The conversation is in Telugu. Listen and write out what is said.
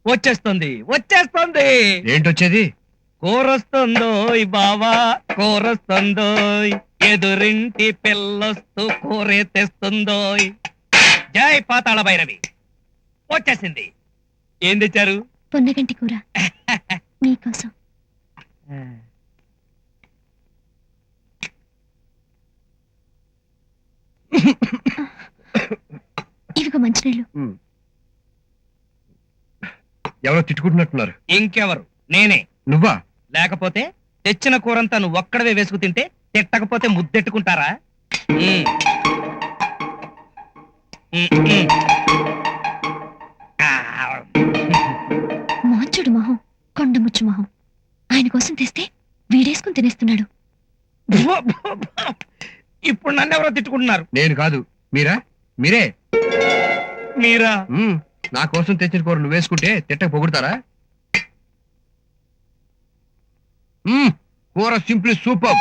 వచ్చేస్తుంది వచ్చేస్తుంది. ఏంటొచ్చేది? కూరొస్తుందోయ్ బావా కూరొస్తుందోయ్, ఎదురింటి పిల్లొస్తూ కూరే తెస్తుందోయ్. జై పాతాళ భైరవి. వచ్చేసింది. ఏం తెచ్చారు? పొన్నగంటి కూర మీకోసం. ఇవిగో మంచినీళ్ళు. ఎవరో తిట్టుకుంటున్నట్టున్నారు. ఇంకెవరు? నేనే. నువ్వా? లేకపోతే తెచ్చిన కూరంతా నువ్వు ఒక్కడవే వేసుకు తింటే తిట్టకపోతే ముద్దెట్టుకుంటారా? ఉమ్. ఉమ్. ఆ. మాంచుడు మొహం, కొండముచ్చు మొహం. ఆయన కోసం తెస్తే వీడేసుకుని తినేస్తున్నాడు. ఇప్పుడు నన్నెవరో తిట్టుకుంటున్నారు. నేను కాదు. మీరా? మీరే. మీరా? నా కోసం తెచ్చిన కూర నువ్వేసుకుంటే తిట్టక పొగుడతారా? కూర సింప్లీ సూపర్.